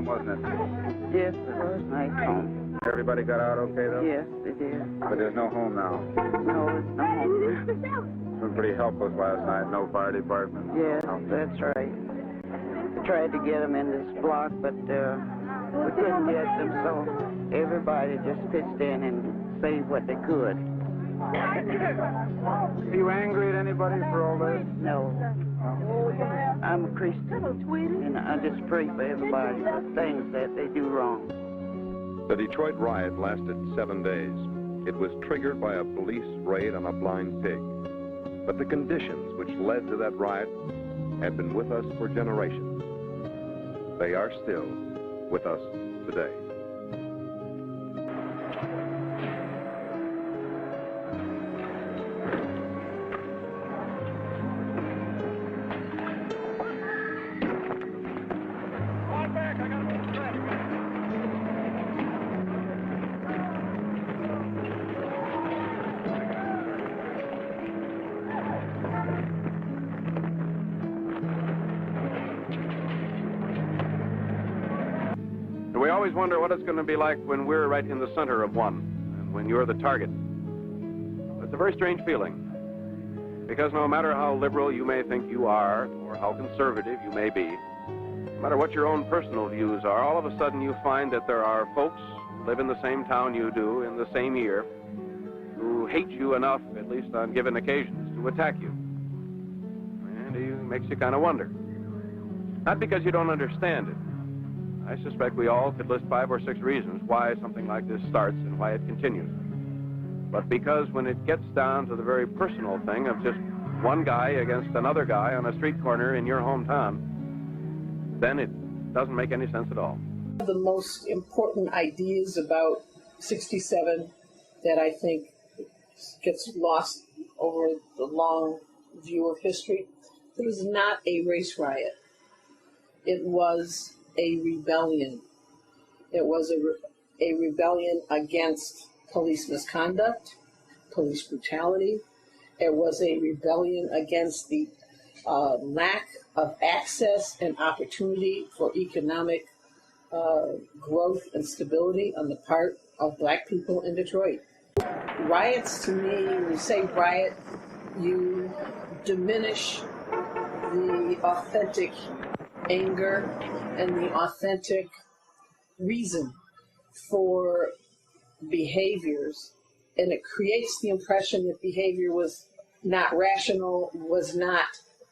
home, wasn't it? Yes, it was a nice home. Everybody got out okay, though? Yes, they did. But there's no home now. No, there's no home. It's been pretty helpless last night. No fire department. Yes, that's right. We tried to get them in this block, but we couldn't get them, so everybody just pitched in and saved what they could. Are you angry at anybody for all this? No. I'm a Christian, and I just pray for everybody for things that they do wrong. The Detroit riot lasted 7 days. It was triggered by a police raid on a blind pig. But the conditions which led to that riot have been with us for generations. They are still with us today. We always wonder what it's going to be like when we're right in the center of one, and when you're the target. It's a very strange feeling, because no matter how liberal you may think you are, or how conservative you may be, no matter what your own personal views are, all of a sudden you find that there are folks who live in the same town you do, in the same year, who hate you enough, at least on given occasions, to attack you. And it makes you kind of wonder. Not because you don't understand it. I suspect we all could list 5 or 6 reasons why something like this starts and why it continues. But because when it gets down to the very personal thing of just one guy against another guy on a street corner in your hometown, then it doesn't make any sense at all. The most important ideas about 67 that I think gets lost over the long view of history, it was not a race riot. It was a rebellion. It was a rebellion against police misconduct, police brutality. It was a rebellion against the lack of access and opportunity for economic growth and stability on the part of black people in Detroit. Riots, to me, when you say riot, you diminish the authentic anger and the authentic reason for behaviors, and it creates the impression that behavior was not rational, was not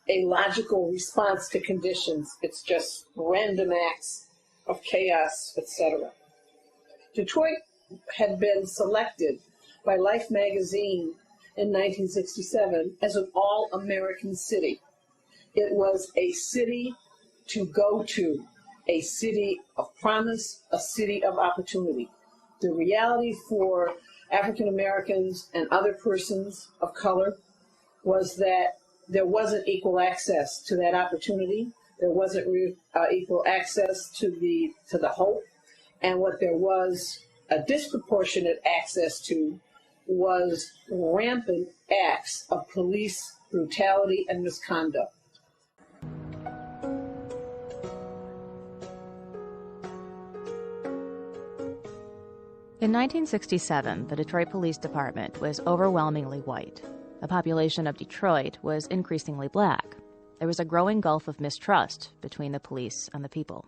a logical response to conditions. It's just random acts of chaos, etc. Detroit had been selected by Life magazine in 1967 as an all-American city. It was a city to go to, a city of promise, a city of opportunity. The reality for African Americans and other persons of color was that there wasn't equal access to that opportunity. There wasn't equal access to the hope. And what there was a disproportionate access to was rampant acts of police brutality and misconduct. In 1967, the Detroit Police Department was overwhelmingly white. The population of Detroit was increasingly black. There was a growing gulf of mistrust between the police and the people.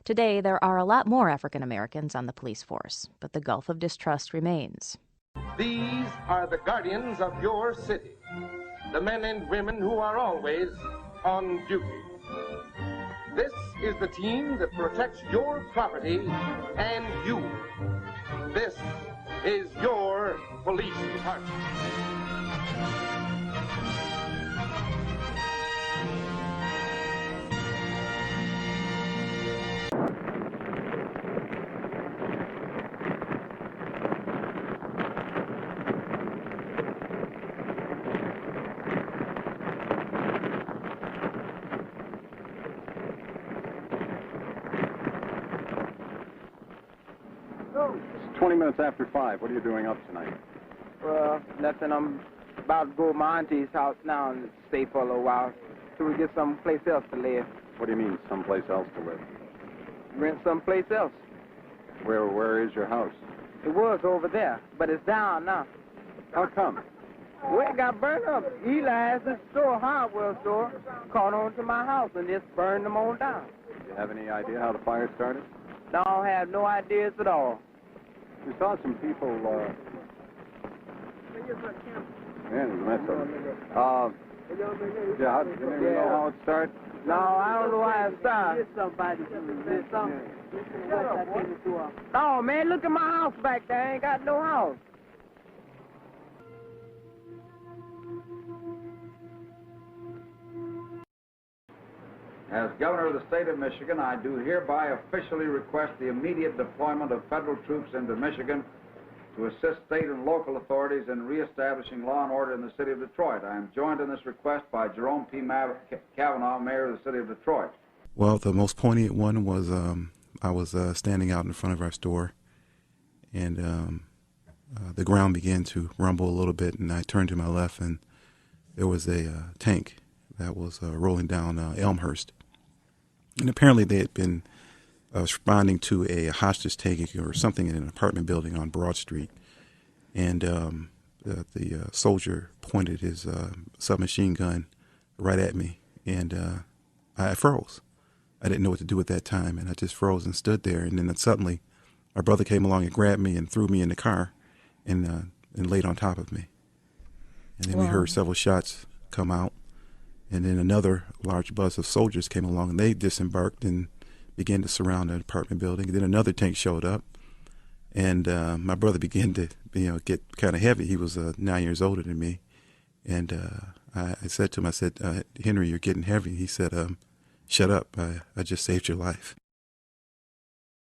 Today, there are a lot more African Americans on the police force, but the gulf of distrust remains. These are the guardians of your city, the men and women who are always on duty. This is the team that protects your property and you. This is your police department. It's 20 minutes after 5. What are you doing up tonight? Well, nothing. I'm about to go to my auntie's house now and stay for a little while till we get someplace else to live. What do you mean, someplace else to live? rent someplace else. Where is your house? It was over there, but it's down now. How come? Well, it got burned up. Eli's store, hardware store, caught on to my house and just burned them on down. Do you have any idea how the fire started? No, I have no ideas at all. We saw some people, yeah, there's a mess of it. Yeah, do you maybe know how it started? No, I don't know how it started. No, man, look at my house back there. I ain't got no house. As Governor of the State of Michigan, I do hereby officially request the immediate deployment of federal troops into Michigan to assist state and local authorities in reestablishing law and order in the city of Detroit. I am joined in this request by Jerome P. Kavanaugh, Mayor of the city of Detroit. Well, the most poignant one was I was standing out in front of our store, and the ground began to rumble a little bit, and I turned to my left, and there was a tank that was rolling down Elmhurst. And apparently they had been responding to a hostage taking or something in an apartment building on Broad Street. And the soldier pointed his submachine gun right at me, and I froze. I didn't know what to do at that time, and I just froze and stood there. And then suddenly my brother came along and grabbed me and threw me in the car and laid on top of me. And then we heard several shots come out. And then another large bus of soldiers came along, and they disembarked and began to surround the apartment building. And then another tank showed up, and my brother began to, get kind of heavy. He was 9 years older than me, and I said to him, Henry, you're getting heavy. He said, shut up. I just saved your life.